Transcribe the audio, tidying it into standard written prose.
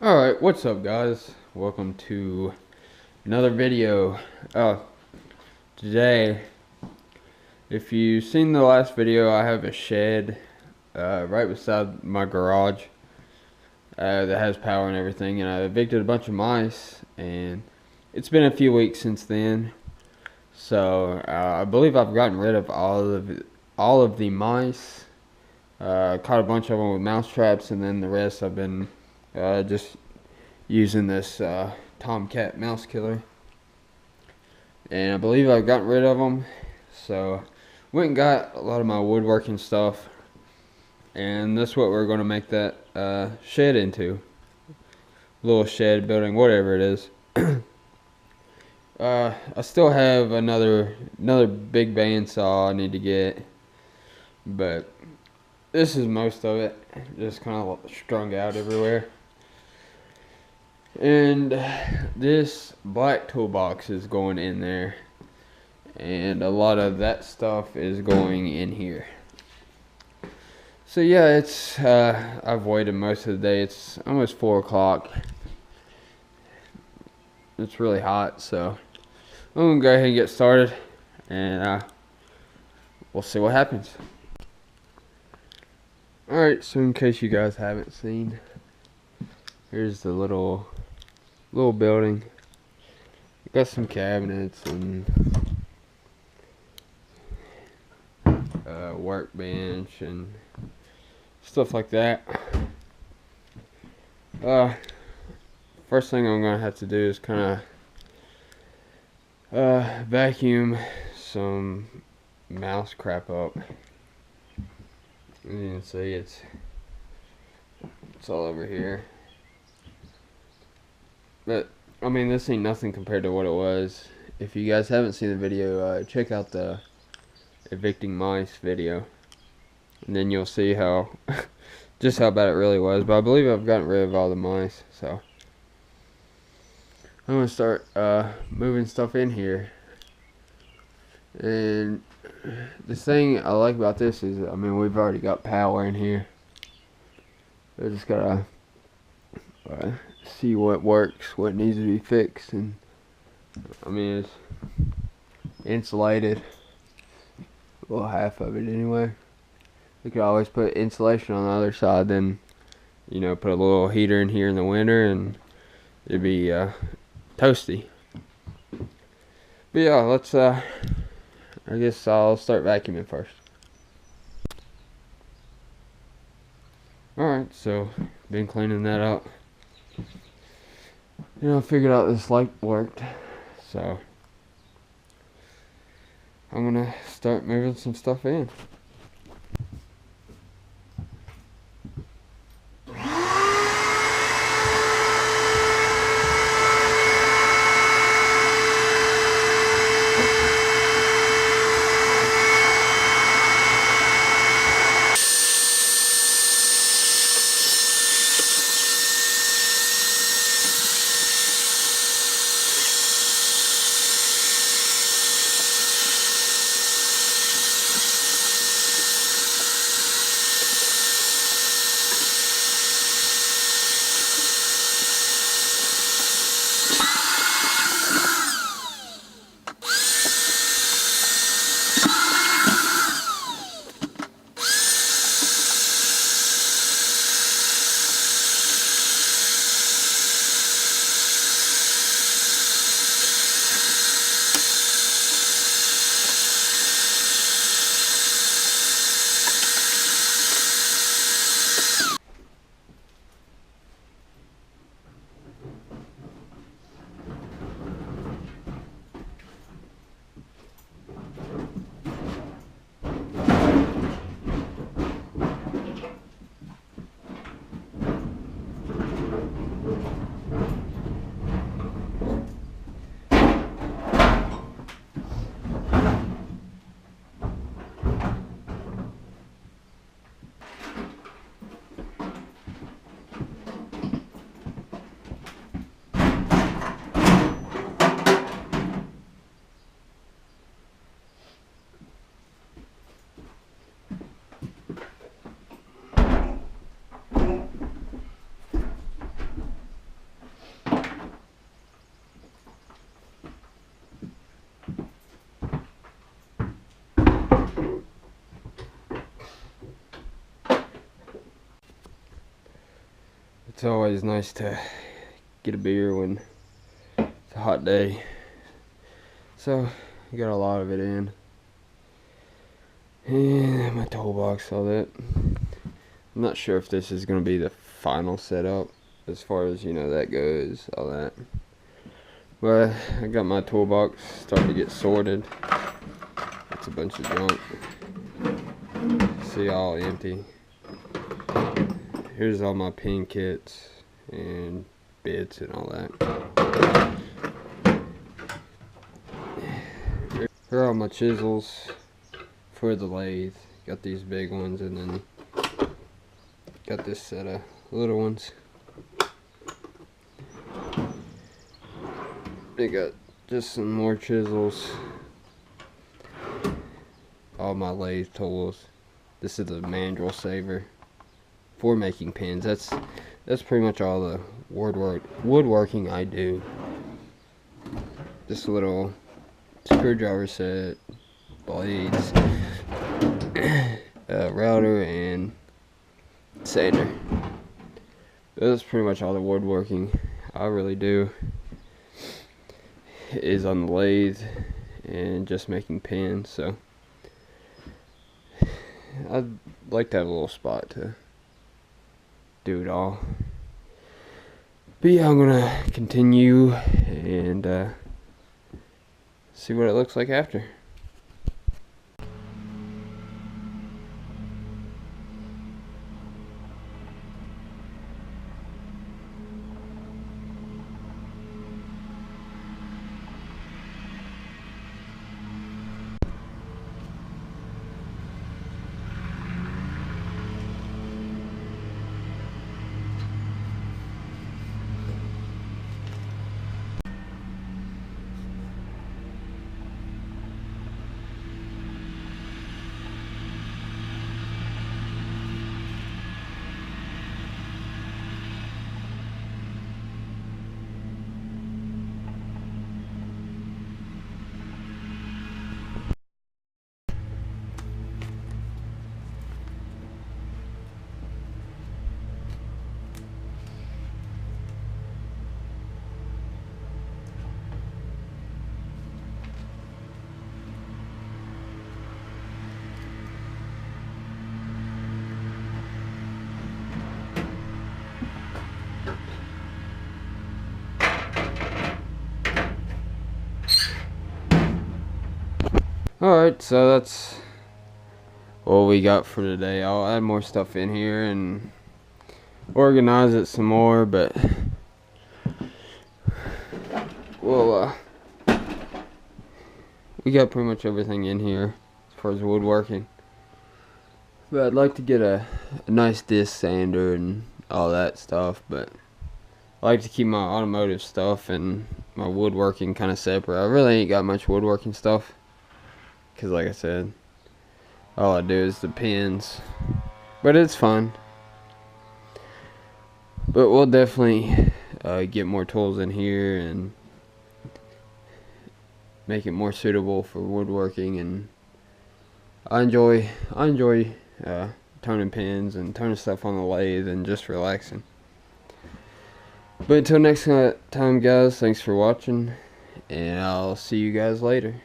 Alright, what's up guys? Welcome to another video. Today, if you've seen the last video, I have a shed right beside my garage that has power and everything, and I evicted a bunch of mice, and it's been a few weeks since then. So I believe I've gotten rid of all of the mice. Caught a bunch of them with mouse traps, and then the rest I've been just using this Tomcat mouse killer, and I believe I've gotten rid of them. So went and got a lot of my woodworking stuff, and that's what we're going to make that shed into. Little shed building, whatever it is. I still have another big bandsaw I need to get, but this is most of it, just kind of strung out everywhere. And this black toolbox is going in there, and a lot of that stuff is going in here. So yeah, it's I've waited most of the day. It's almost 4 o'clock. It's really hot, so I'm gonna go ahead and get started, and we'll see what happens. Alright, so in case you guys haven't seen, here's the little building. Got some cabinets and workbench and stuff like that. First thing I'm gonna have to do is kind of vacuum some mouse crap up. As you can see, it's all over here. But I mean, this ain't nothing compared to what it was. If you guys haven't seen the video, check out the evicting mice video, and then you'll see how just how bad it really was. But I believe I've gotten rid of all the mice, so I'm gonna start moving stuff in here. And the thing I like about this is, I mean, we've already got power in here. I just gotta see what works, what needs to be fixed, and I mean, it's insulated. Well, half of it anyway. You could always put insulation on the other side, then, you know, put a little heater in here in the winter and it'd be toasty. But yeah, let's I guess I'll start vacuuming first. Alright, so been cleaning that up. You know, I figured out this light worked, so I'm gonna start moving some stuff in. It's always nice to get a beer when it's a hot day. So I got a lot of it in. And my toolbox, all that. I'm not sure if this is going to be the final setup as far as, you know, that goes, all that. But I got my toolbox starting to get sorted. It's a bunch of junk. See, all empty. Here's all my pin kits and bits and all that. Here are all my chisels for the lathe. Got these big ones, and then got this set of little ones. They got just some more chisels. All my lathe tools. This is the mandrel saver for making pins. That's pretty much all the woodworking I do. This little screwdriver set, blades, router, and sander. That's pretty much all the woodworking I really do is on the lathe and just making pins. So I'd like to have a little spot to do it all. But yeah, I'm gonna continue and see what it looks like after. Alright, so that's what we got for today. I'll add more stuff in here and organize it some more, but well, we got pretty much everything in here as far as woodworking. But I'd like to get a nice disc sander and all that stuff, but I like to keep my automotive stuff and my woodworking kind of separate. I really ain't got much woodworking stuff, because like I said, all I do is the pins, but it's fun. But we'll definitely get more tools in here and make it more suitable for woodworking. And I enjoy turning pins and turning stuff on the lathe and just relaxing. But until next time, guys, thanks for watching, and I'll see you guys later.